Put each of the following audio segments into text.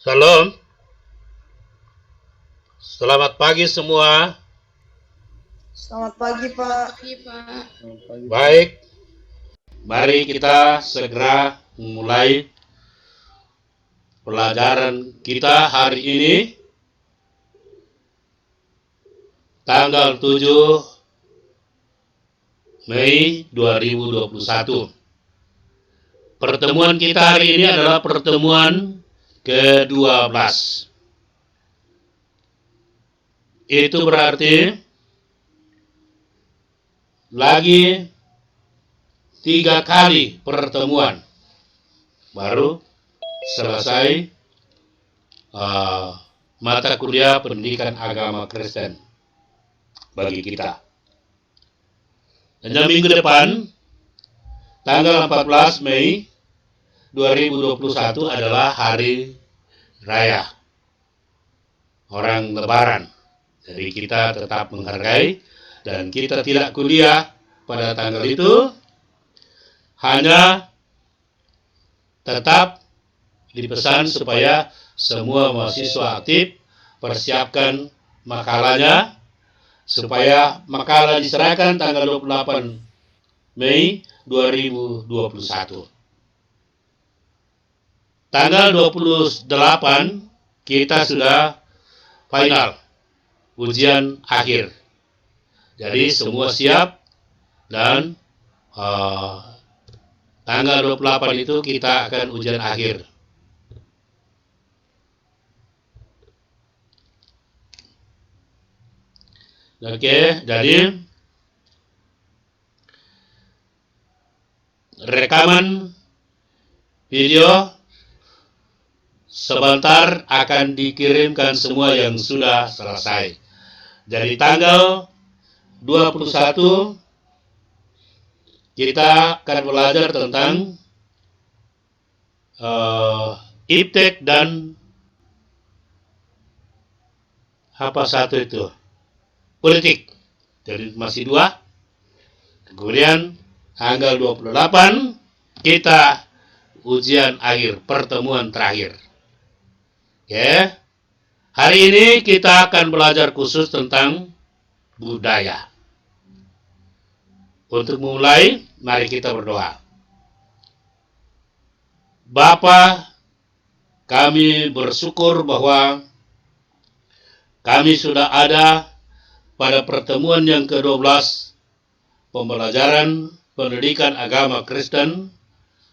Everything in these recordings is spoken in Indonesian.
Shalom, selamat pagi semua. Selamat pagi, Pak. Baik, mari kita segera memulai pelajaran kita hari ini, tanggal 7 Mei 2021. Pertemuan kita hari ini adalah pertemuan ke-12. Itu berarti lagi 3 kali pertemuan baru selesai mata kuliah pendidikan agama Kristen bagi kita. Dan minggu depan, tanggal 14 Mei 2021 adalah hari raya orang Lebaran. Jadi kita tetap menghargai dan kita tidak kuliah pada tanggal itu, hanya tetap dipesan supaya semua mahasiswa aktif persiapkan makalahnya, supaya makalah diserahkan tanggal 28 Mei 2021. Tanggal 28 kita sudah final ujian akhir. Jadi semua siap dan tanggal 28 itu kita akan ujian akhir. Oke, jadi rekaman video sebentar akan dikirimkan semua yang sudah selesai. Jadi tanggal 21 kita akan belajar tentang iptek dan apa satu itu? Politik. Jadi masih 2. Kemudian tanggal 28 kita ujian akhir, pertemuan terakhir. Oke. Hari ini kita akan belajar khusus tentang budaya. Untuk memulai, mari kita berdoa. Bapa, kami bersyukur bahwa kami sudah ada pada pertemuan yang ke-12 pembelajaran pendidikan agama Kristen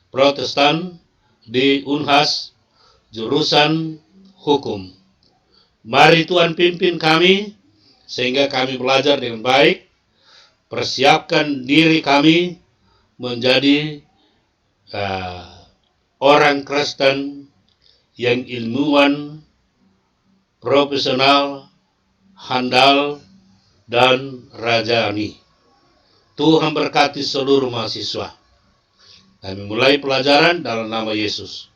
Protestan di Unhas jurusan hukum. Mari Tuhan pimpin kami sehingga kami belajar dengan baik, persiapkan diri kami menjadi orang Kristen yang ilmuwan, profesional, handal, dan rajani. Tuhan berkati seluruh mahasiswa. Kami mulai pelajaran dalam nama Yesus.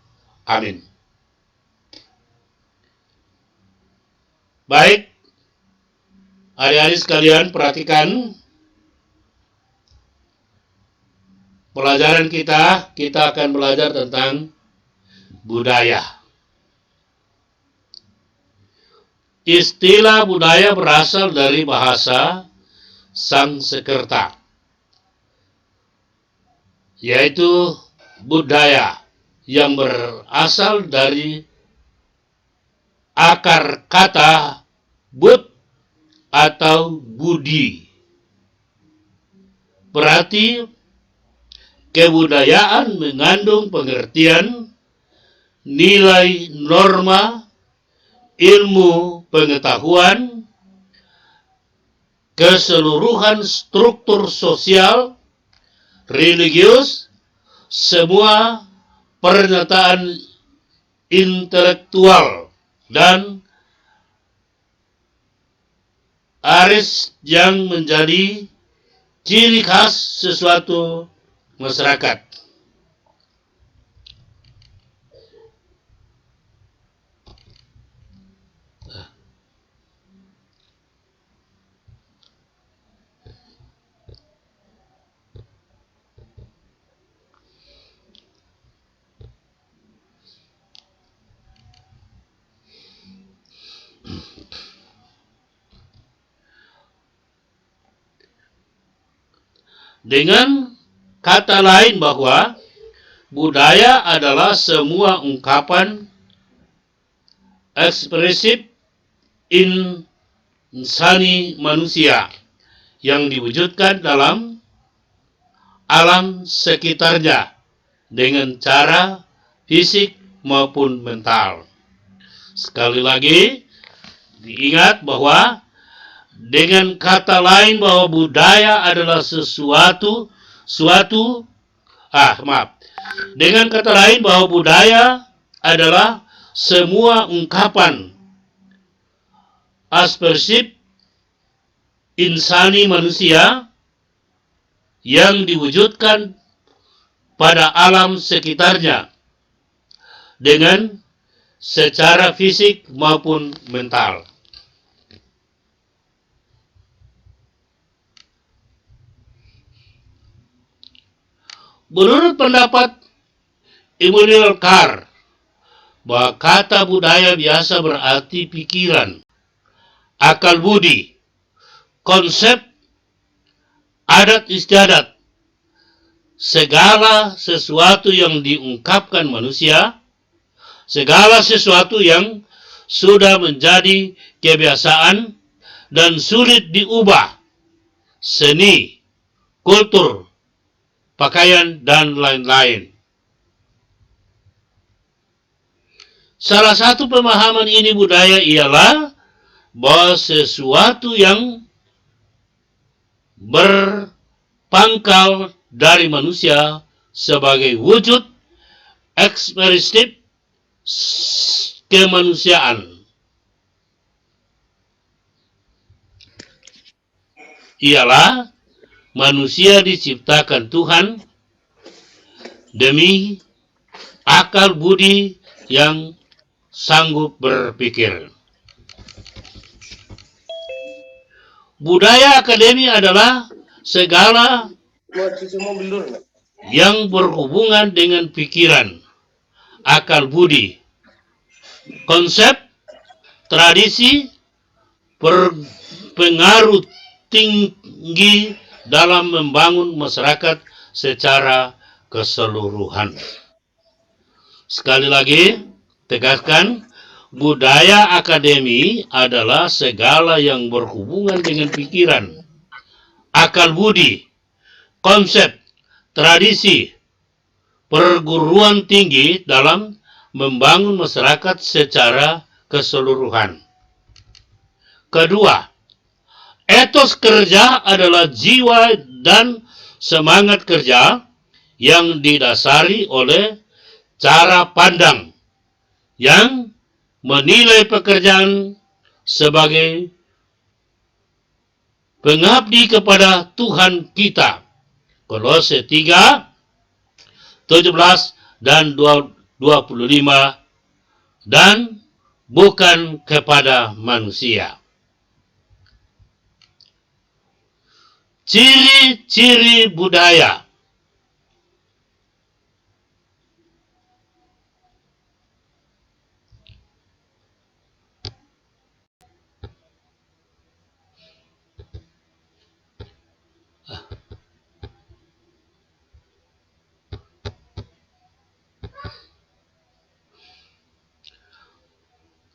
Amin. Baik, adik-adik sekalian, perhatikan pelajaran kita. Kita akan belajar tentang budaya. Istilah budaya berasal dari bahasa Sanskerta, yaitu budaya yang berasal dari akar kata bud atau budi. Berarti kebudayaan mengandung pengertian, nilai, norma, ilmu, pengetahuan, keseluruhan struktur sosial, religius, semua pernyataan intelektual dan aris yang menjadi ciri khas sesuatu masyarakat. Dengan kata lain bahwa budaya adalah semua ungkapan ekspresif insani manusia yang diwujudkan dalam alam sekitarnya dengan cara fisik maupun mental. Sekali lagi, diingat bahwa dengan kata lain bahwa budaya adalah dengan kata lain bahwa budaya adalah semua ungkapan ekspresif insani manusia yang diwujudkan pada alam sekitarnya dengan secara fisik maupun mental. Menurut pendapat Immanuel Kant, bahwa kata budaya biasa berarti pikiran, akal budi, konsep, adat istiadat, segala sesuatu yang diungkapkan manusia, segala sesuatu yang sudah menjadi kebiasaan dan sulit diubah, seni, kultur, pakaian, dan lain-lain. Salah satu pemahaman ini budaya ialah bahwa sesuatu yang berpangkal dari manusia sebagai wujud ekspresif kemanusiaan ialah manusia diciptakan Tuhan demi akal budi yang sanggup berpikir. Budaya akademi adalah segala yang berhubungan dengan pikiran, akal budi, konsep, tradisi, pengaruh tinggi dalam membangun masyarakat secara keseluruhan. Sekali lagi, tegaskan, budaya akademi adalah segala yang berhubungan dengan pikiran, akal budi, konsep, tradisi, perguruan tinggi dalam membangun masyarakat secara keseluruhan. Kedua, etos kerja adalah jiwa dan semangat kerja yang didasari oleh cara pandang yang menilai pekerjaan sebagai pengabdi kepada Tuhan kita. Kolose 3, 17 dan 25, dan bukan kepada manusia. Ciri-ciri budaya.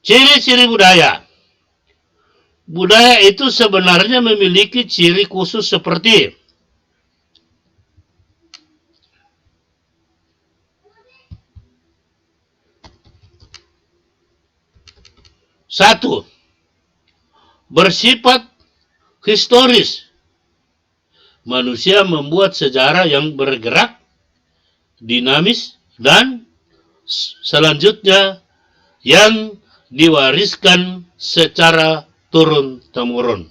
Ciri-ciri budaya. Budaya itu sebenarnya memiliki ciri khusus seperti satu, bersifat historis. Manusia membuat sejarah yang bergerak, dinamis, dan selanjutnya yang diwariskan secara turun-temurun.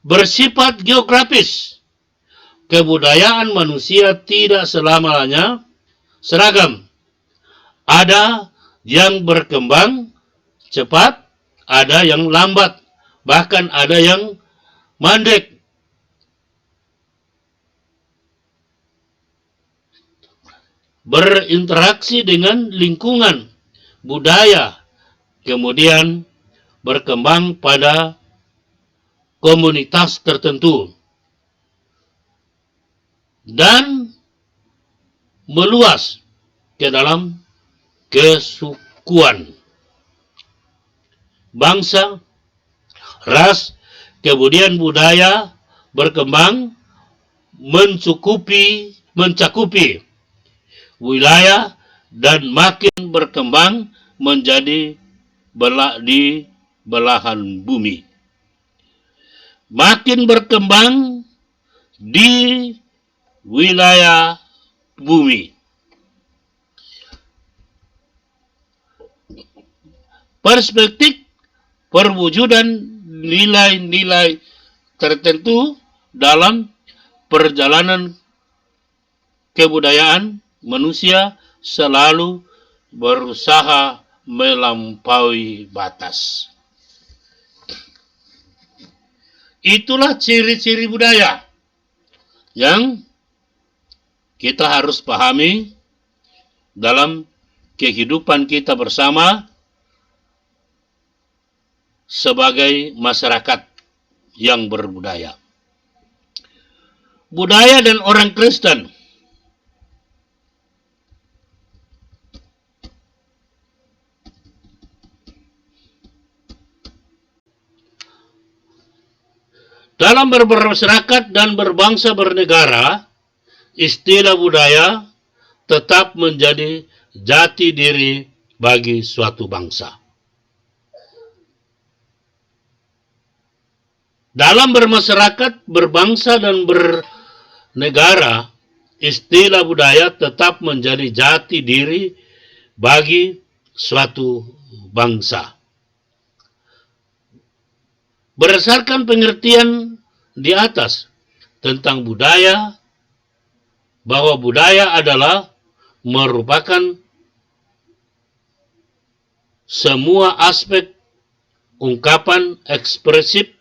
Bersifat geografis. Kebudayaan manusia tidak selamanya seragam. Ada yang berkembang cepat, ada yang lambat, bahkan ada yang mandek. Berinteraksi dengan lingkungan, budaya, kemudian berkembang pada komunitas tertentu. dan meluas ke dalam kesukuan, bangsa, ras, kemudian budaya berkembang mencakupi wilayah dan makin berkembang menjadi di belahan bumi. Makin berkembang di wilayah bumi. Perspektif perwujudan nilai-nilai tertentu dalam perjalanan kebudayaan manusia selalu berusaha melampaui batas. Itulah ciri-ciri budaya yang kita harus pahami dalam kehidupan kita bersama sebagai masyarakat yang berbudaya. Budaya dan orang Kristen dalam bermasyarakat dan berbangsa bernegara, istilah budaya tetap menjadi jati diri bagi suatu bangsa. Dalam bermasyarakat, berbangsa, dan bernegara, istilah budaya tetap menjadi jati diri bagi suatu bangsa. Berdasarkan pengertian di atas tentang budaya, bahwa budaya adalah merupakan semua aspek ungkapan ekspresif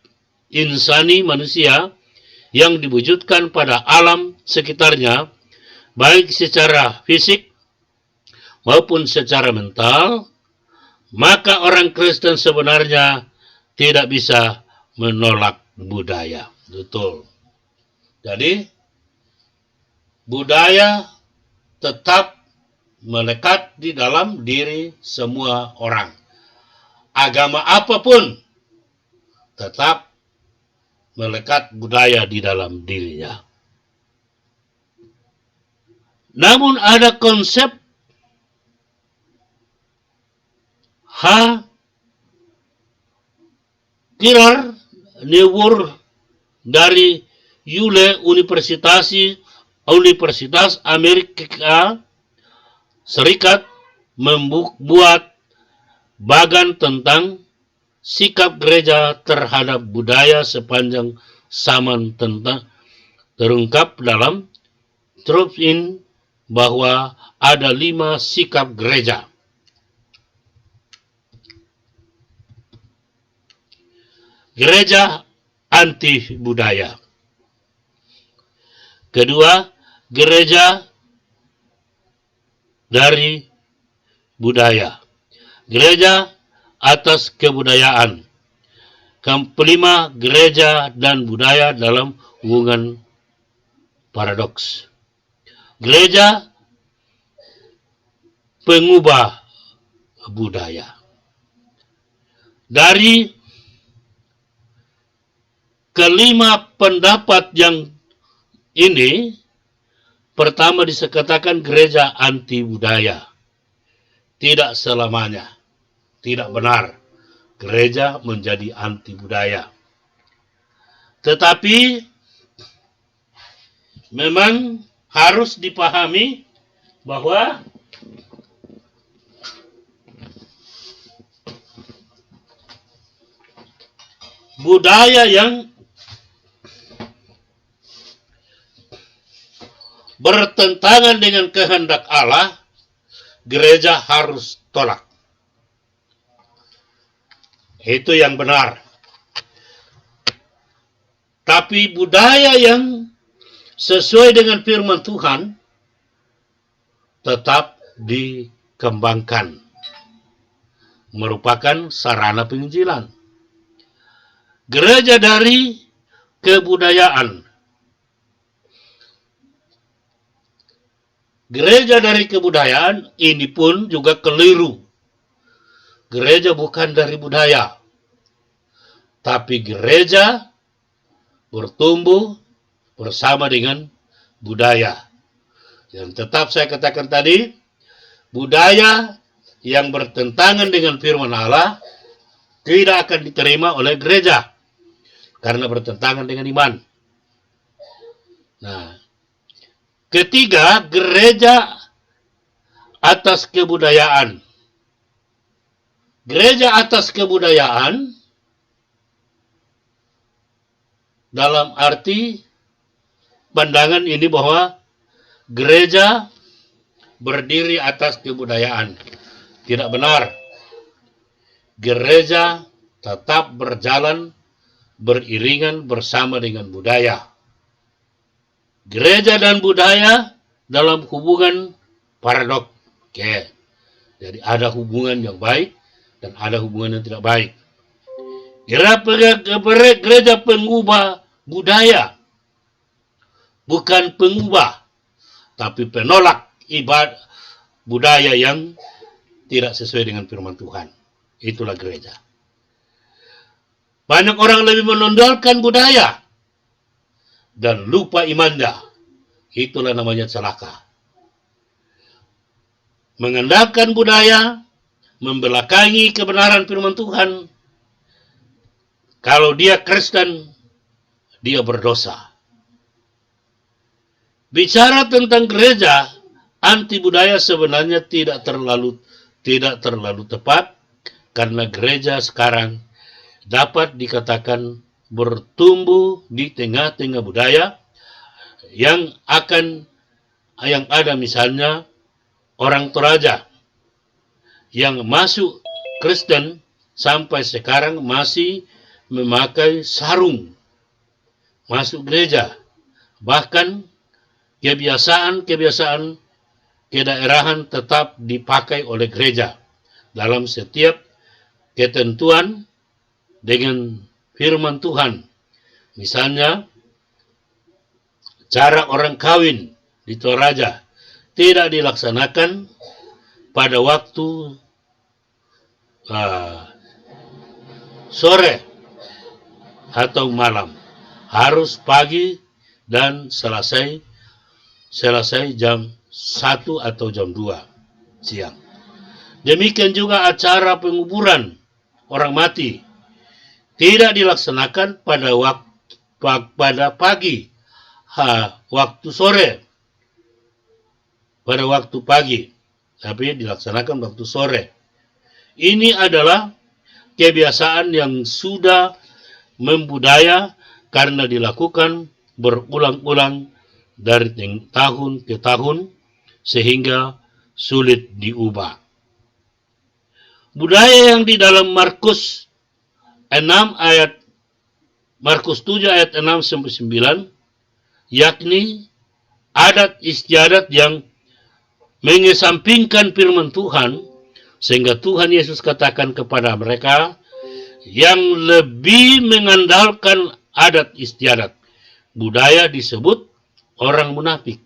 insani manusia yang diwujudkan pada alam sekitarnya, baik secara fisik maupun secara mental, maka orang Kristen sebenarnya tidak bisa menolak budaya. Betul. Jadi, budaya tetap melekat di dalam diri semua orang. Agama apapun tetap melekat budaya di dalam dirinya. Namun ada konsep Kirar Newur dari Yale Universitas Amerika Serikat membuat bagan tentang sikap gereja terhadap budaya sepanjang zaman terungkap dalam Truth In bahwa ada 5 sikap gereja. Gereja anti budaya. Kedua, gereja dari budaya. Gereja atas kebudayaan. Kelima, gereja dan budaya dalam hubungan paradoks. Gereja pengubah budaya. Dari kelima pendapat yang ini, pertama dikatakan gereja anti budaya. Tidak selamanya, tidak benar gereja menjadi anti budaya. Tetapi memang harus dipahami bahwa budaya yang bertentangan dengan kehendak Allah, gereja harus tolak. Itu yang benar. Tapi budaya yang sesuai dengan firman Tuhan tetap dikembangkan. Merupakan sarana penginjilan. Gereja dari kebudayaan gereja dari kebudayaan ini pun juga keliru. Gereja bukan dari budaya, tapi gereja bertumbuh bersama dengan budaya. Yang tetap saya katakan tadi, budaya yang bertentangan dengan firman Allah tidak akan diterima oleh gereja karena bertentangan dengan iman. Nah, ketiga, gereja atas kebudayaan. Gereja atas kebudayaan dalam arti pandangan ini bahwa gereja berdiri atas kebudayaan. Tidak benar. Gereja tetap berjalan beriringan bersama dengan budaya. Gereja dan budaya dalam hubungan paradok. Oke. Jadi ada hubungan yang baik dan ada hubungan yang tidak baik. Gereja pengubah budaya, bukan pengubah, tapi penolak ibadah budaya yang tidak sesuai dengan firman Tuhan. Itulah gereja. Banyak orang lebih menonjolkan budaya dan lupa imannya. Itulah namanya celaka. Mengandalkan budaya, membelakangi kebenaran firman Tuhan. Kalau dia Kristen, dia berdosa. Bicara tentang gereja anti budaya sebenarnya tidak terlalu tepat, karena gereja sekarang dapat dikatakan bertumbuh di tengah-tengah budaya yang ada misalnya orang Toraja yang masuk Kristen sampai sekarang masih memakai sarung masuk gereja. Bahkan kebiasaan kedaerahan tetap dipakai oleh gereja dalam setiap ketentuan dengan firman Tuhan. Misalnya, cara orang kawin di Toraja tidak dilaksanakan pada waktu sore atau malam, harus pagi dan selesai jam 1 atau jam 2 siang. Demikian juga acara penguburan orang mati tidak dilaksanakan pada pagi, waktu sore, pada waktu pagi, tapi dilaksanakan waktu sore. Ini adalah kebiasaan yang sudah membudaya karena dilakukan berulang-ulang dari tahun ke tahun sehingga sulit diubah. Budaya yang di dalam Markus 7 ayat 6 sampai 9, yakni adat istiadat yang mengesampingkan firman Tuhan, sehingga Tuhan Yesus katakan kepada mereka yang lebih mengandalkan adat istiadat. Budaya disebut orang munafik.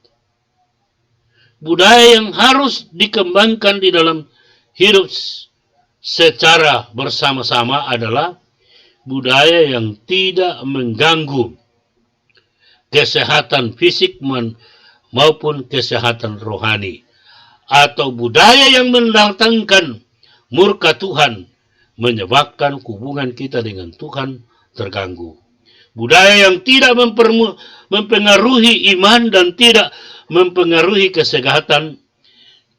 Budaya yang harus dikembangkan di dalam hidup secara bersama-sama adalah budaya yang tidak mengganggu kesehatan fisik maupun kesehatan rohani, atau budaya yang mendatangkan murka Tuhan, menyebabkan hubungan kita dengan Tuhan terganggu. Budaya yang tidak mempengaruhi iman dan tidak mempengaruhi kesehatan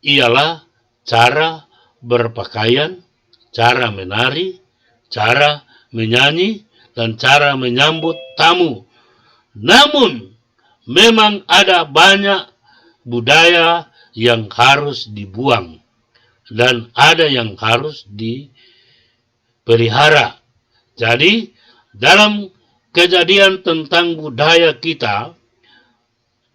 ialah cara berpakaian, cara menari, cara menyanyi, dan cara menyambut tamu. Namun, memang ada banyak budaya yang harus dibuang dan ada yang harus dipelihara. Jadi, dalam kejadian tentang budaya kita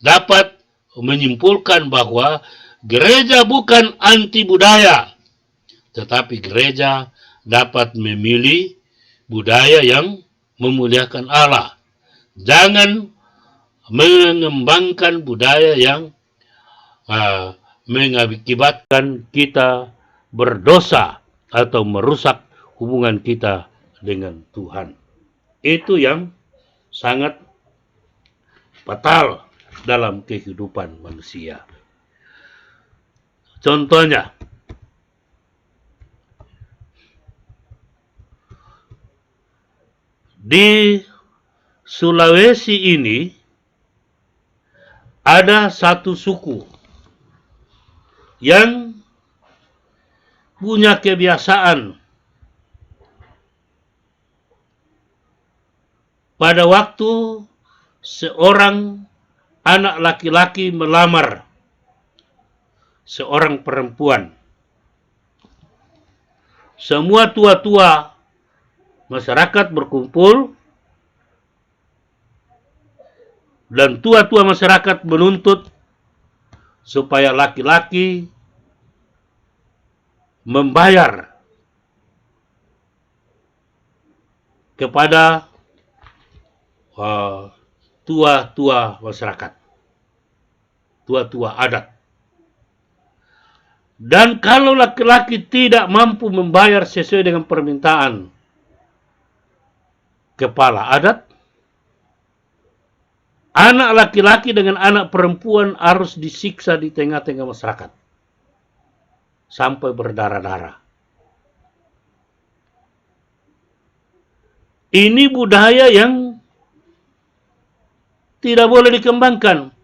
dapat menyimpulkan bahwa gereja bukan anti budaya, tetapi gereja dapat memilih budaya yang memuliakan Allah. Jangan mengembangkan budaya yang mengakibatkan kita berdosa atau merusak hubungan kita dengan Tuhan. Itu yang sangat fatal dalam kehidupan manusia. Contohnya, di Sulawesi ini ada satu suku yang punya kebiasaan pada waktu seorang anak laki-laki melamar seorang perempuan, semua tua-tua masyarakat berkumpul dan tua-tua masyarakat menuntut supaya laki-laki membayar kepada tua-tua masyarakat, tua-tua adat. Dan kalau laki-laki tidak mampu membayar sesuai dengan permintaan kepala adat, anak laki-laki dengan anak perempuan harus disiksa di tengah-tengah masyarakat sampai berdarah-darah. Ini budaya yang tidak boleh dikembangkan.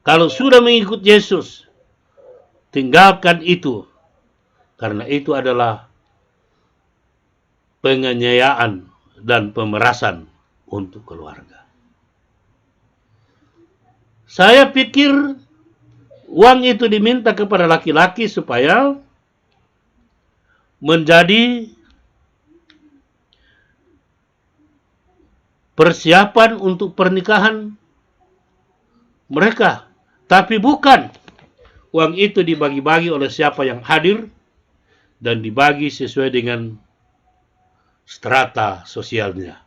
Kalau sudah mengikut Yesus, tinggalkan itu. Karena itu adalah penganiayaan dan pemerasan untuk keluarga. Saya pikir uang itu diminta kepada laki-laki supaya menjadi persiapan untuk pernikahan mereka. Tapi bukan. Uang itu dibagi-bagi oleh siapa yang hadir dan dibagi sesuai dengan strata sosialnya.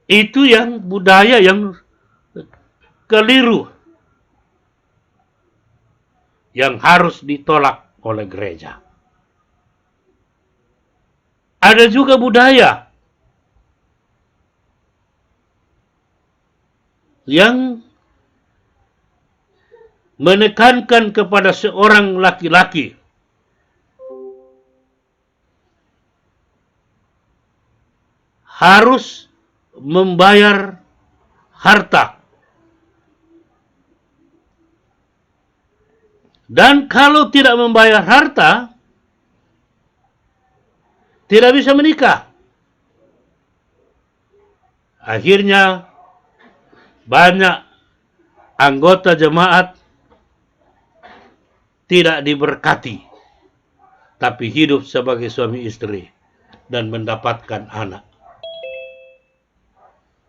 Itu yang budaya yang keliru, yang harus ditolak oleh gereja. Ada juga budaya yang menekankan kepada seorang laki-laki harus membayar harta. Dan kalau tidak membayar harta, tidak bisa menikah. Akhirnya banyak anggota jemaat tidak diberkati, tapi hidup sebagai suami istri dan mendapatkan anak.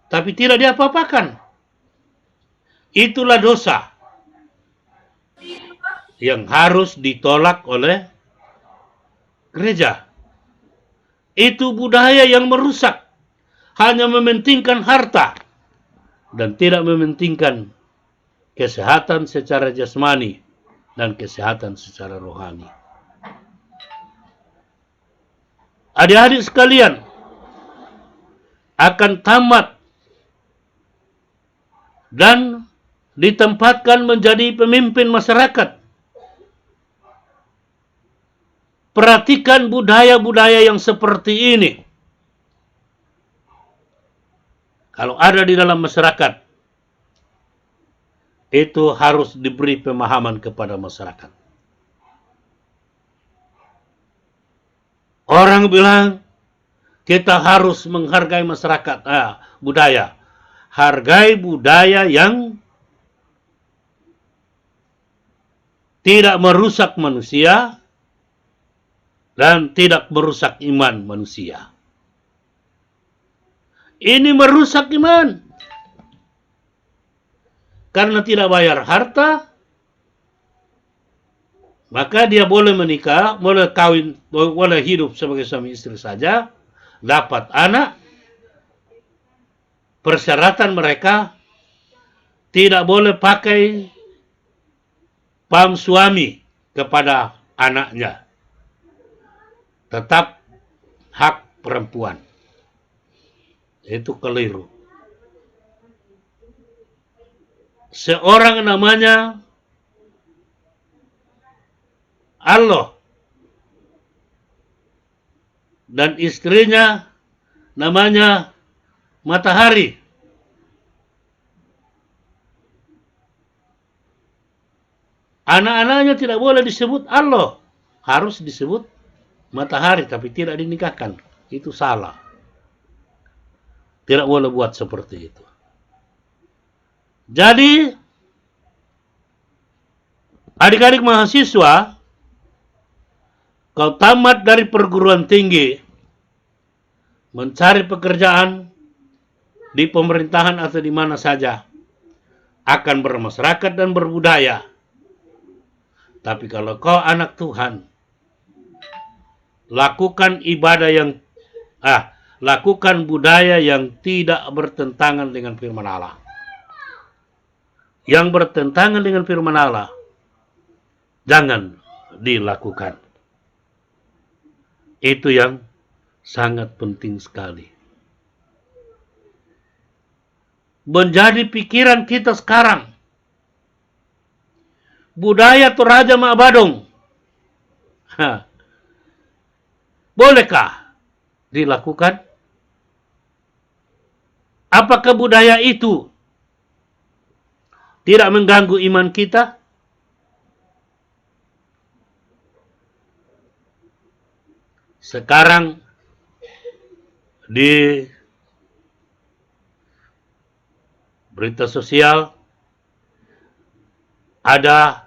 Tapi tidak diapa-apakan. Itulah dosa yang harus ditolak oleh gereja. Itu budaya yang merusak, hanya mementingkan harta dan tidak mementingkan kesehatan secara jasmani dan kesehatan secara rohani. Adik-adik sekalian akan tamat dan ditempatkan menjadi pemimpin masyarakat. Perhatikan budaya-budaya yang seperti ini. Kalau ada di dalam masyarakat, itu harus diberi pemahaman kepada masyarakat. Orang bilang, kita harus menghargai masyarakat, budaya. Hargai budaya yang tidak merusak manusia dan tidak merusak iman manusia. Ini merusak iman. Karena tidak bayar harta, maka dia boleh menikah, boleh kawin, boleh hidup sebagai suami istri saja, dapat anak, persyaratan mereka tidak boleh pakai pam suami kepada anaknya. Tetap hak perempuan. Itu keliru. Seorang namanya Allah dan istrinya namanya Matahari. Anak-anaknya tidak boleh disebut Allah, harus disebut Matahari, tapi tidak dinikahkan. Itu salah. Tidak boleh buat seperti itu. Jadi, adik-adik mahasiswa, kau tamat dari perguruan tinggi, mencari pekerjaan di pemerintahan atau di mana saja, akan bermasyarakat dan berbudaya. Tapi kalau kau anak Tuhan, lakukan lakukan budaya yang tidak bertentangan dengan firman Allah. Yang bertentangan dengan firman Allah, jangan dilakukan. Itu yang sangat penting sekali. Menjadi pikiran kita sekarang. Budaya Toraja Mak Badong. Bolehkah dilakukan? Apakah budaya itu tidak mengganggu iman kita? Sekarang di berita sosial ada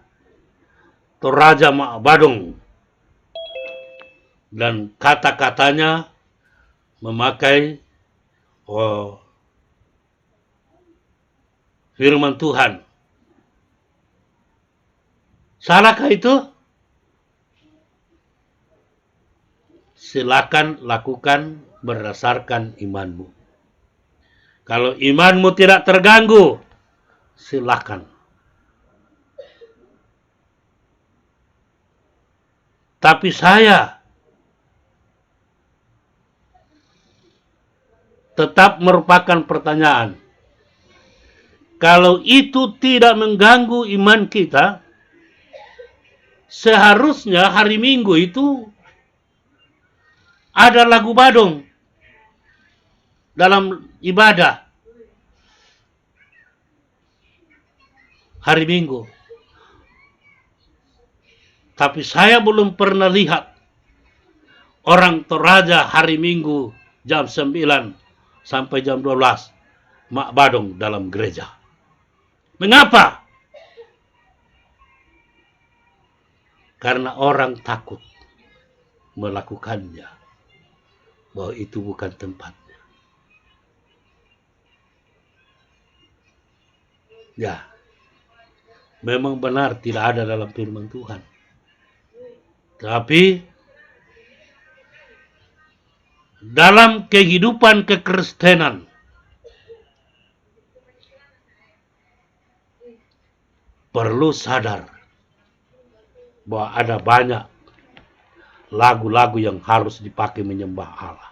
Toraja Mak Badong dan kata-katanya memakai firman Tuhan. Salahkah itu? Silakan lakukan berdasarkan imanmu. Kalau imanmu tidak terganggu, silakan. Tapi saya tetap merupakan pertanyaan. Kalau itu tidak mengganggu iman kita, seharusnya hari Minggu itu ada lagu badong dalam ibadah hari Minggu. Tapi saya belum pernah lihat orang Toraja hari Minggu jam 9 sampai jam 12 Mak Badong dalam gereja. Mengapa? Karena orang takut melakukannya. Bahwa itu bukan tempatnya. Ya, memang benar tidak ada dalam firman Tuhan. Tapi dalam kehidupan kekristenan, perlu sadar bahwa ada banyak lagu-lagu yang harus dipakai menyembah Allah.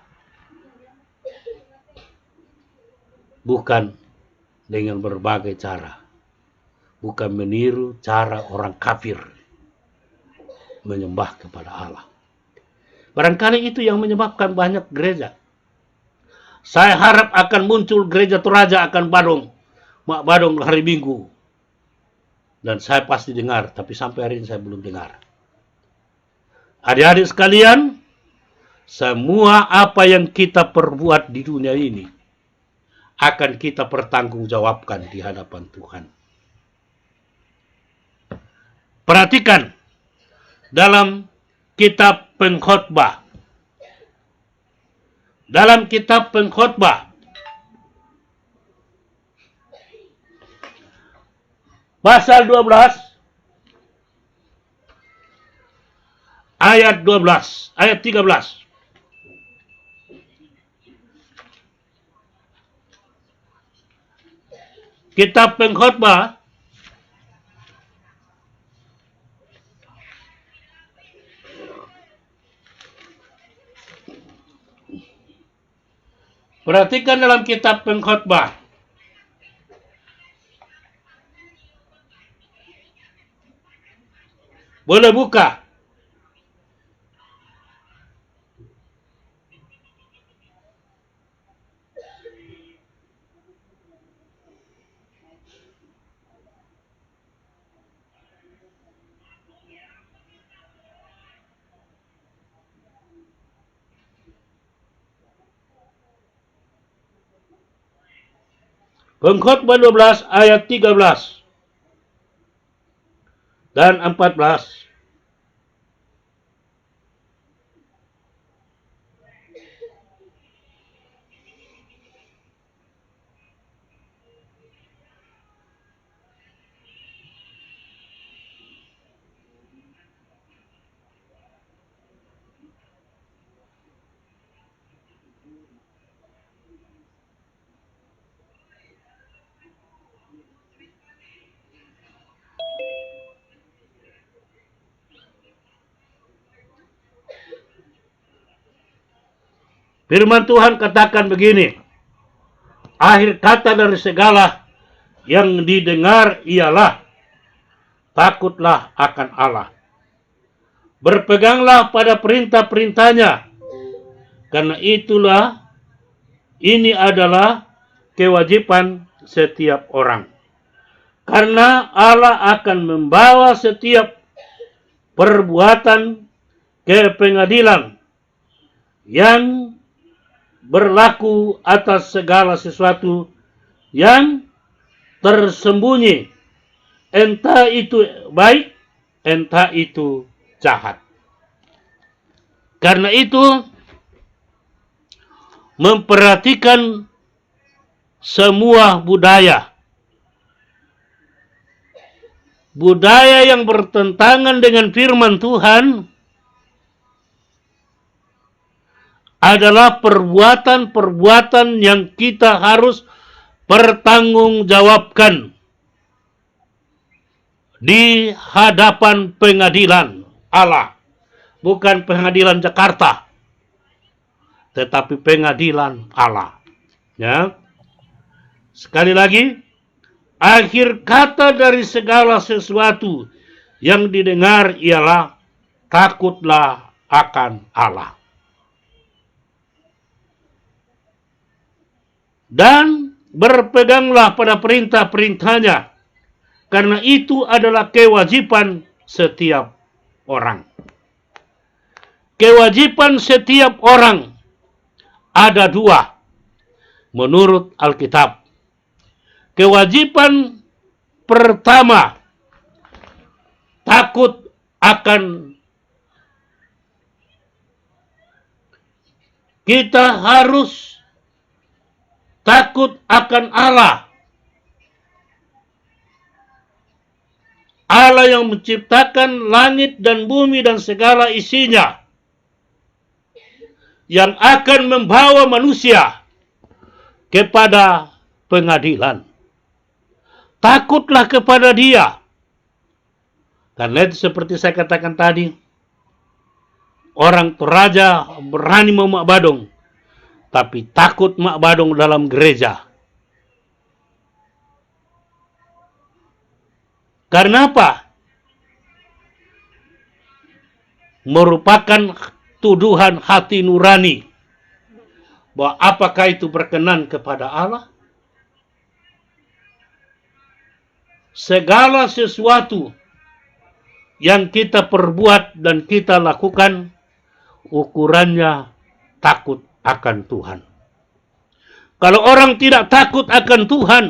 Bukan dengan berbagai cara. Bukan meniru cara orang kafir menyembah kepada Allah. Barangkali itu yang menyebabkan banyak gereja. Saya harap akan muncul gereja Toraja akan Badong, Mak Badong hari Minggu. Dan saya pasti dengar, tapi sampai hari ini saya belum dengar. Adik-adik sekalian, semua apa yang kita perbuat di dunia ini akan kita pertanggungjawabkan di hadapan Tuhan. Perhatikan dalam kitab Pengkhotbah. Dalam kitab Pengkhotbah pasal 12 ayat 13. Kitab Pengkhotbah perhatikan dalam kitab Pengkhotbah boleh buka Pengkhotbah 12 ayat 13 dan 14. Firman Tuhan katakan begini, akhir kata dari segala yang didengar ialah takutlah akan Allah. Berpeganglah pada perintah-perintahnya, karena itulah ini adalah kewajiban setiap orang. Karena Allah akan membawa setiap perbuatan ke pengadilan yang berlaku atas segala sesuatu yang tersembunyi, entah itu baik, entah itu jahat. Karena itu, memperhatikan semua budaya yang bertentangan dengan firman Tuhan adalah perbuatan-perbuatan yang kita harus pertanggungjawabkan di hadapan pengadilan Allah. Bukan pengadilan Jakarta, tetapi pengadilan Allah. Ya. Sekali lagi, akhir kata dari segala sesuatu yang didengar ialah takutlah akan Allah. Dan berpeganglah pada perintah-perintahnya, karena itu adalah kewajiban setiap orang. Kewajiban setiap orang ada dua menurut Alkitab. Kewajiban pertama, takut akan kita harus takut akan Allah. Allah yang menciptakan langit dan bumi dan segala isinya, yang akan membawa manusia kepada pengadilan. Takutlah kepada Dia. Karena itu seperti saya katakan tadi, orang Toraja berani memak badung, tapi takut mak badung dalam gereja. Karena apa? Merupakan tuduhan hati nurani bahwa apakah itu berkenan kepada Allah? Segala sesuatu yang kita perbuat dan kita lakukan, ukurannya takut akan Tuhan. Kalau orang tidak takut akan Tuhan,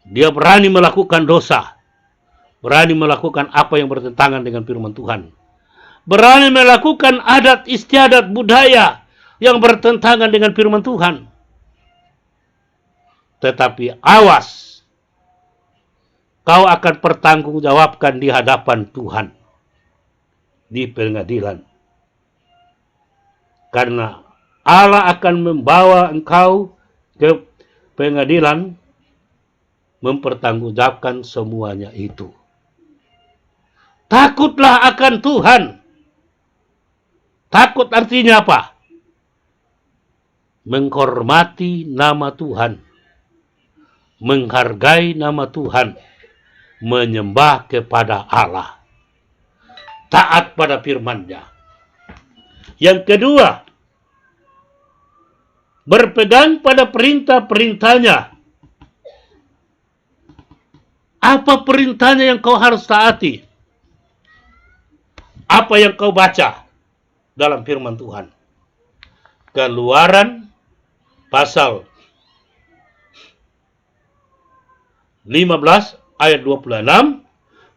dia berani melakukan dosa, berani melakukan apa yang bertentangan dengan firman Tuhan, berani melakukan adat istiadat budaya yang bertentangan dengan firman Tuhan. Tetapi awas, kau akan pertanggungjawabkan di hadapan Tuhan, di pengadilan. Karena Allah akan membawa engkau ke pengadilan mempertanggungjawabkan semuanya itu. Takutlah akan Tuhan. Takut artinya apa? Menghormati nama Tuhan, menghargai nama Tuhan, menyembah kepada Allah, taat pada firman-Nya. Yang kedua, berpegang pada perintah-perintahnya. Apa perintahnya yang kau harus taati? Apa yang kau baca dalam firman Tuhan? Keluaran pasal 15 ayat 26,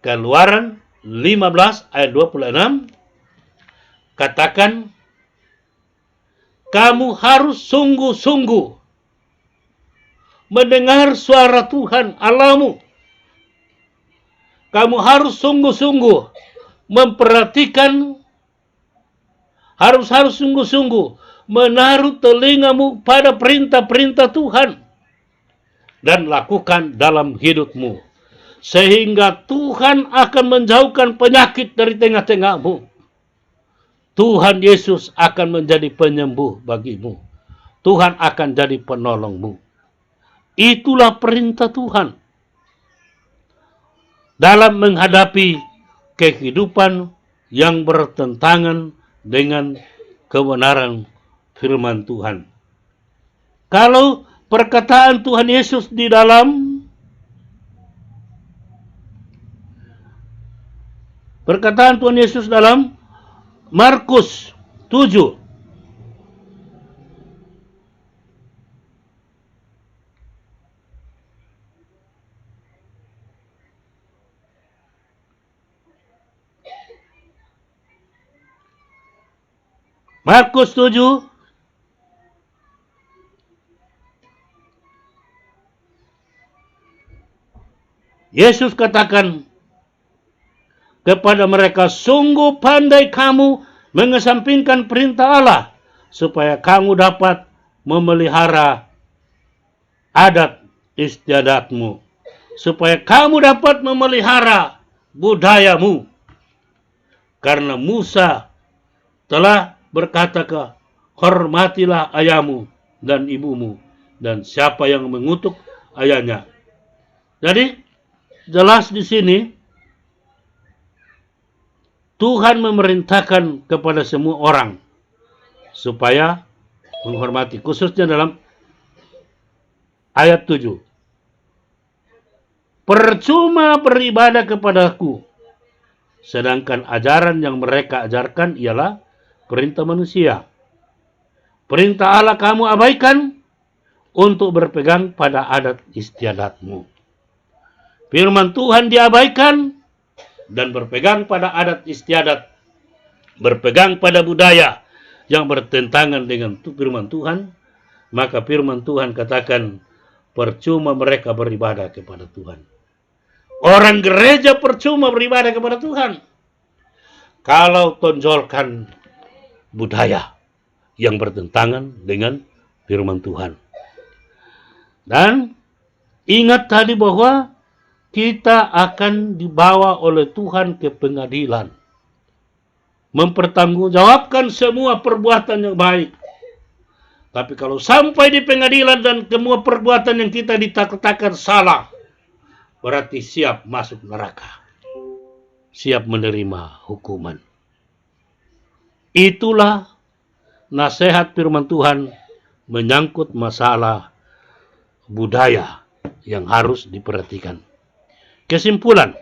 Keluaran 15 ayat 26, katakan, kamu harus sungguh-sungguh mendengar suara Tuhan Allahmu. Kamu harus sungguh-sungguh memperhatikan, harus sungguh-sungguh menaruh telingamu pada perintah-perintah Tuhan dan lakukan dalam hidupmu, sehingga Tuhan akan menjauhkan penyakit dari tengah-tengahmu. Tuhan Yesus akan menjadi penyembuh bagimu. Tuhan akan jadi penolongmu. Itulah perintah Tuhan dalam menghadapi kehidupan yang bertentangan dengan kebenaran firman Tuhan. Kalau perkataan Tuhan Yesus di dalam Markus 7 Markus 7 Yesus katakan kepada mereka, sungguh pandai kamu mengesampingkan perintah Allah supaya kamu dapat memelihara adat istiadatmu, supaya kamu dapat memelihara budayamu. Karena Musa telah berkata hormatilah ayahmu dan ibumu, dan siapa yang mengutuk ayahnya. Jadi jelas di sini Tuhan memerintahkan kepada semua orang supaya menghormati, khususnya dalam ayat 7. Percuma beribadah kepadaku, sedangkan ajaran yang mereka ajarkan ialah perintah manusia. Perintah Allah kamu abaikan untuk berpegang pada adat istiadatmu. Firman Tuhan diabaikan dan berpegang pada adat istiadat, berpegang pada budaya yang bertentangan dengan firman Tuhan, maka firman Tuhan katakan percuma mereka beribadah kepada Tuhan. Orang gereja percuma beribadah kepada Tuhan kalau tonjolkan budaya yang bertentangan dengan firman Tuhan. Dan ingat tadi bahwa kita akan dibawa oleh Tuhan ke pengadilan, mempertanggungjawabkan semua perbuatan yang baik. Tapi kalau sampai di pengadilan dan semua perbuatan yang kita dikatakan salah, berarti siap masuk neraka, siap menerima hukuman. Itulah nasihat firman Tuhan menyangkut masalah budaya yang harus diperhatikan. Kesimpulan,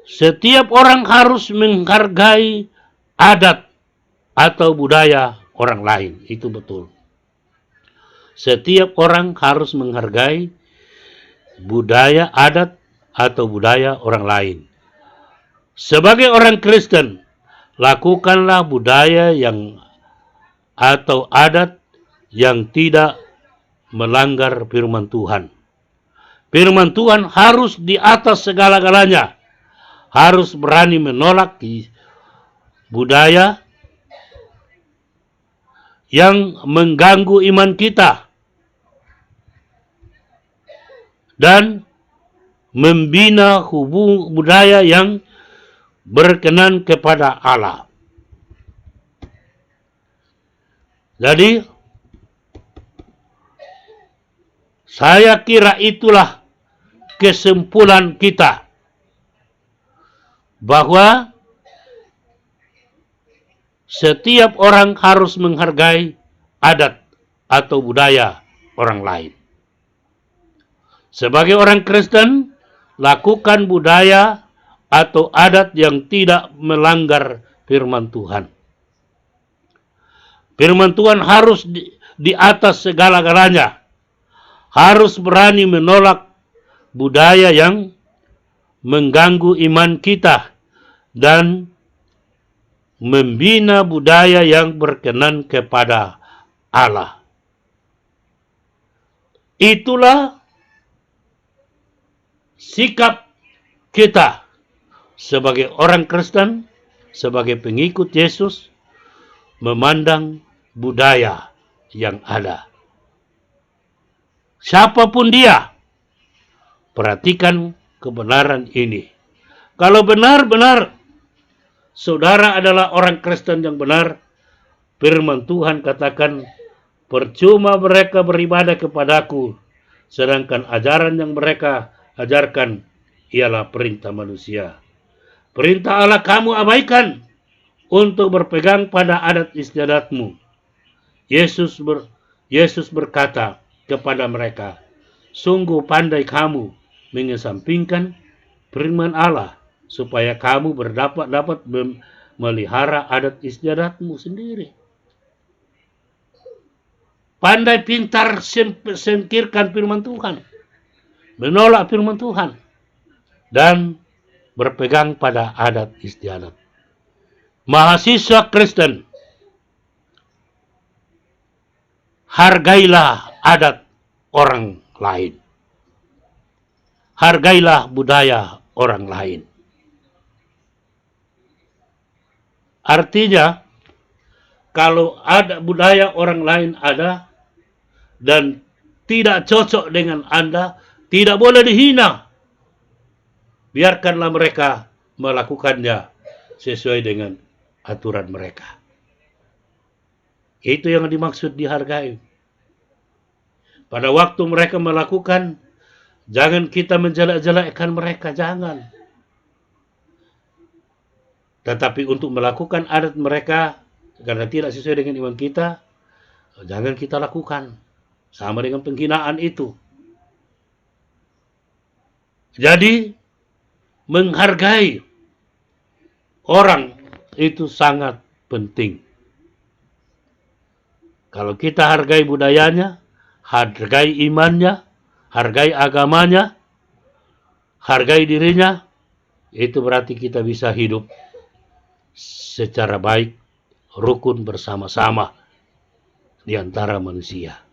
setiap orang harus menghargai adat atau budaya orang lain. Itu betul. Setiap orang harus menghargai budaya, adat atau budaya orang lain. Sebagai orang Kristen, lakukanlah budaya yang atau adat yang tidak melanggar firman Tuhan. Firman Tuhan harus di atas segala-galanya. Harus berani menolak budaya yang mengganggu iman kita dan membina budaya yang berkenan kepada Allah. Jadi, saya kira itulah kesimpulan kita, bahwa setiap orang harus menghargai adat atau budaya orang lain. Sebagai orang Kristen, lakukan budaya atau adat yang tidak melanggar firman Tuhan. Firman Tuhan harus di atas segala-galanya. Harus berani menolak budaya yang mengganggu iman kita dan membina budaya yang berkenan kepada Allah. Itulah sikap kita sebagai orang Kristen, sebagai pengikut Yesus, memandang budaya yang ada. Siapapun dia, perhatikan kebenaran ini. Kalau benar-benar saudara adalah orang Kristen yang benar, firman Tuhan katakan, percuma mereka beribadah kepadaku, sedangkan ajaran yang mereka ajarkan ialah perintah manusia. Perintah Allah kamu abaikan untuk berpegang pada adat istiadatmu. Yesus berkata kepada mereka, sungguh pandai kamu mengesampingkan firman Allah, supaya kamu dapat melihara adat istiadatmu sendiri. Pandai pintar singkirkan firman Tuhan, menolak firman Tuhan, dan berpegang pada adat istiadat. Mahasiswa Kristen, hargailah adat orang lain. Hargailah budaya orang lain. Artinya, kalau ada budaya orang lain ada dan tidak cocok dengan Anda, tidak boleh dihina. Biarkanlah mereka melakukannya sesuai dengan aturan mereka. Itu yang dimaksud dihargai. Pada waktu mereka melakukan, jangan kita menjelek-jelekkan mereka, jangan. Tetapi untuk melakukan adat mereka karena tidak sesuai dengan iman kita, jangan kita lakukan. Sama dengan penghinaan itu. Jadi, menghargai orang itu sangat penting. Kalau kita hargai budayanya, hargai imannya, hargai agamanya, hargai dirinya, itu berarti kita bisa hidup secara baik, rukun bersama-sama di antara manusia.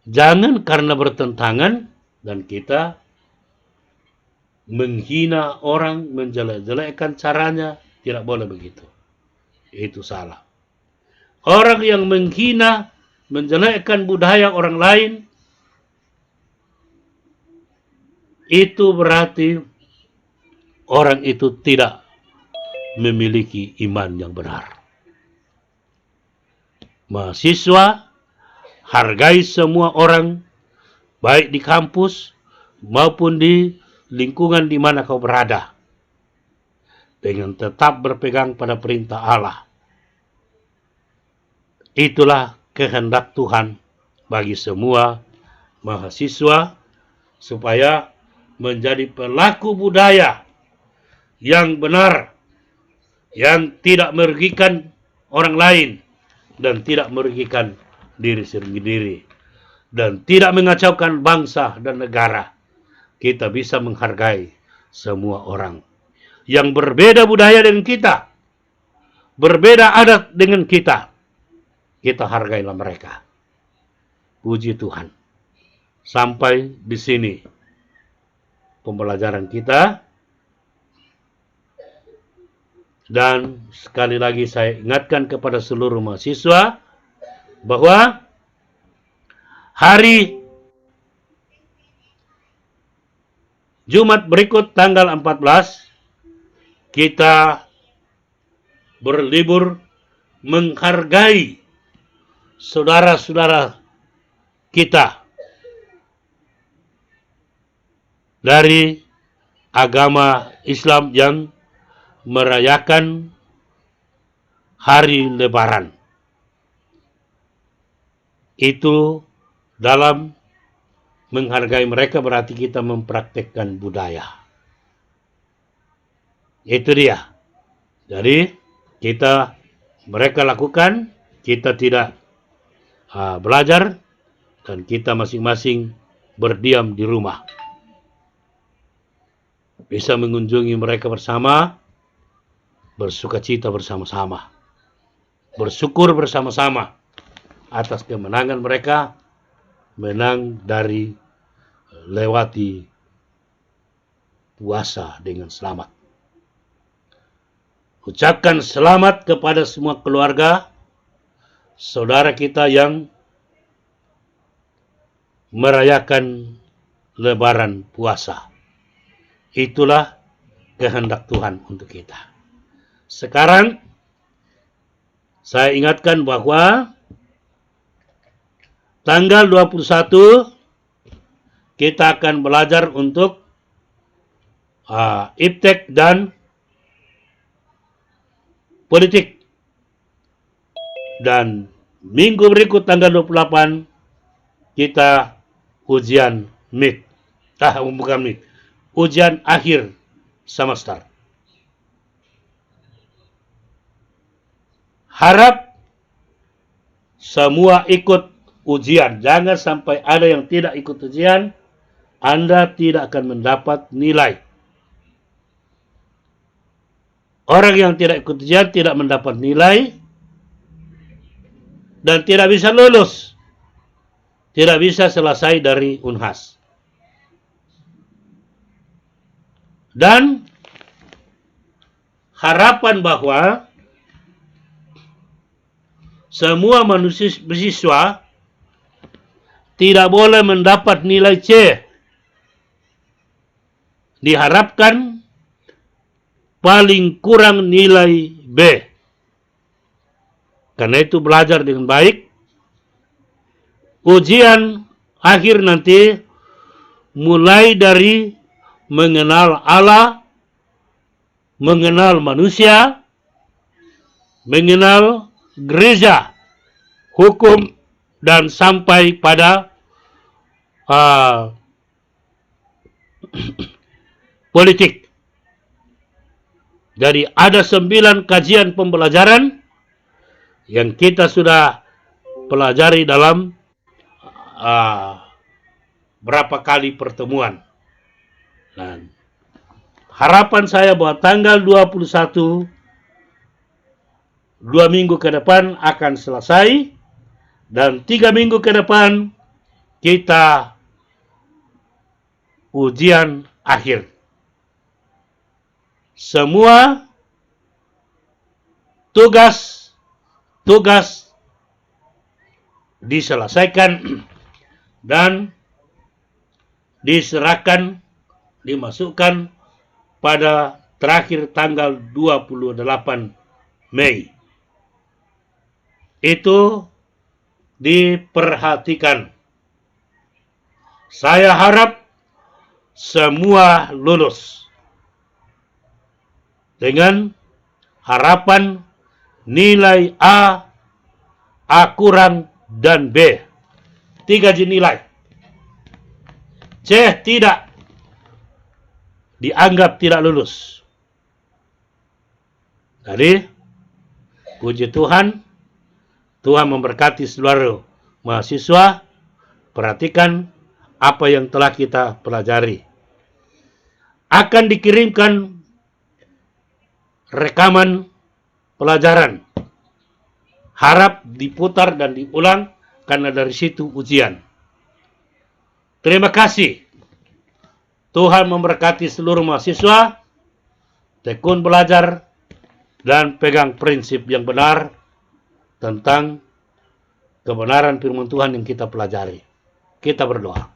Jangan karena bertentangan dan kita menghina orang, menjelek-jelekkan caranya, tidak boleh begitu. Itu salah. Orang yang menghina, menjelekkan budaya orang lain, itu berarti orang itu tidak memiliki iman yang benar. Mahasiswa, hargai semua orang, baik di kampus maupun di lingkungan di mana kau berada, dengan tetap berpegang pada perintah Allah. Itulah kehendak Tuhan bagi semua mahasiswa, supaya menjadi pelaku budaya yang benar, yang tidak merugikan orang lain dan tidak merugikan diri sendiri, dan tidak mengacaukan bangsa dan negara. Kita bisa menghargai semua orang yang berbeda budaya dengan kita, berbeda adat dengan kita. Kita hargailah mereka. Puji Tuhan. Sampai di sini pembelajaran kita. Dan sekali lagi saya ingatkan kepada seluruh mahasiswa bahwa hari Jumat berikut tanggal 14 kita berlibur menghargai saudara-saudara kita dari agama Islam yang merayakan hari Lebaran. Itu dalam menghargai mereka berarti kita mempraktekkan budaya. Itu dia. Jadi mereka lakukan, kita tidak belajar, dan kita masing-masing berdiam di rumah. Bisa mengunjungi mereka bersama, bersukacita bersama-sama, bersyukur bersama-sama atas kemenangan mereka, menang dari lewati puasa dengan selamat. Ucapkan selamat kepada semua keluarga, saudara kita yang merayakan Lebaran puasa. Itulah kehendak Tuhan untuk kita. Sekarang saya ingatkan bahwa tanggal 21 kita akan belajar untuk iptek dan politik. Dan minggu berikut tanggal 28 kita ujian MIT. Bukan MIT. Ujian akhir semester. Harap semua ikut ujian. Jangan sampai ada yang tidak ikut ujian. Anda tidak akan mendapat nilai. Orang yang tidak ikut ujian tidak mendapat nilai dan tidak bisa lulus. Tidak bisa selesai dari Unhas. Dan harapan bahwa semua mahasiswa tidak boleh mendapat nilai C. Diharapkan paling kurang nilai B. Karena itu belajar dengan baik. Ujian akhir nanti mulai dari mengenal Allah, mengenal manusia, mengenal gereja, hukum, dan sampai pada politik. Jadi ada 9 kajian pembelajaran yang kita sudah pelajari dalam berapa kali pertemuan. Dan harapan saya bahwa tanggal 21, 2 minggu ke depan akan selesai, dan 3 minggu ke depan kita ujian akhir. Semua tugas diselesaikan dan diserahkan, dimasukkan pada terakhir tanggal 28 Mei. Itu diperhatikan. Saya harap semua lulus dengan harapan nilai A kurang, dan B. 3 nilai. C tidak. Dianggap tidak lulus. Jadi, puji Tuhan, Tuhan memberkati seluruh mahasiswa. Perhatikan apa yang telah kita pelajari. Akan dikirimkan rekaman pelajaran. Harap diputar dan diulang karena dari situ ujian. Terima kasih. Tuhan memberkati seluruh mahasiswa. Tekun belajar dan pegang prinsip yang benar tentang kebenaran firman Tuhan yang kita pelajari. Kita berdoa.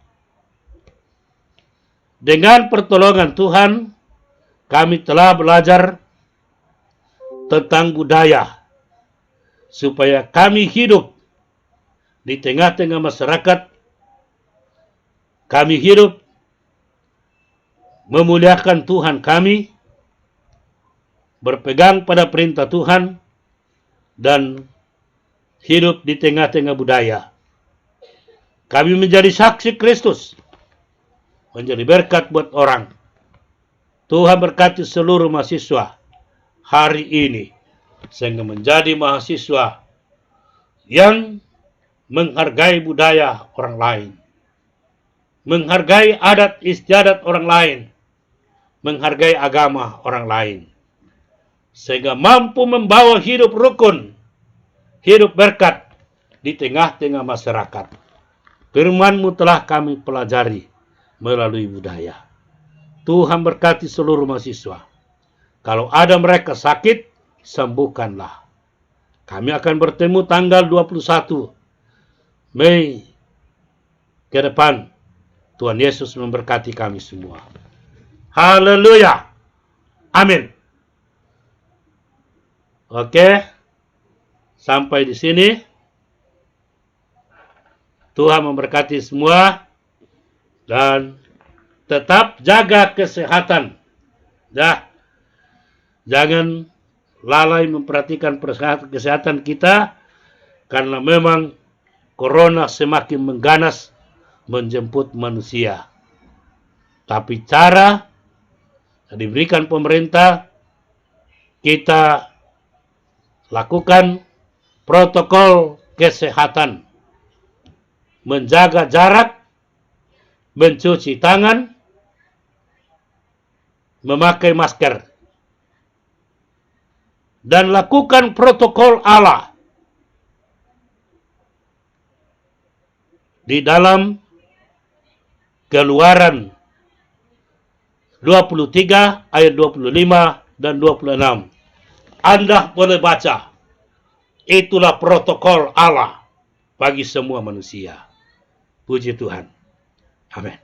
Dengan pertolongan Tuhan, kami telah belajar tentang budaya, supaya kami hidup di tengah-tengah masyarakat, kami hidup memuliakan Tuhan kami, berpegang pada perintah Tuhan, dan hidup di tengah-tengah budaya. Kami menjadi saksi Kristus, menjadi berkat buat orang. Tuhan berkati seluruh mahasiswa hari ini, sehingga menjadi mahasiswa yang menghargai budaya orang lain, menghargai adat istiadat orang lain, menghargai agama orang lain, sehingga mampu membawa hidup rukun, hidup berkat di tengah-tengah masyarakat. Firman-Mu telah kami pelajari melalui budaya. Tuhan berkati seluruh mahasiswa. Kalau ada mereka sakit, sembuhkanlah. Kami akan bertemu tanggal 21 Mei ke depan. Tuhan Yesus memberkati kami semua. Haleluya. Amin. Oke. Sampai di sini. Tuhan memberkati semua. Dan tetap jaga kesehatan. Ya. Jangan lalai memperhatikan kesehatan kita. Karena memang Corona semakin mengganas menjemput manusia. Tapi cara yang diberikan pemerintah, kita lakukan protokol kesehatan. Menjaga jarak, mencuci tangan, memakai masker. Dan lakukan protokol Allah. Di dalam Keluaran 23 ayat 25 dan 26. Anda boleh baca. Itulah protokol Allah bagi semua manusia. Puji Tuhan. Amin.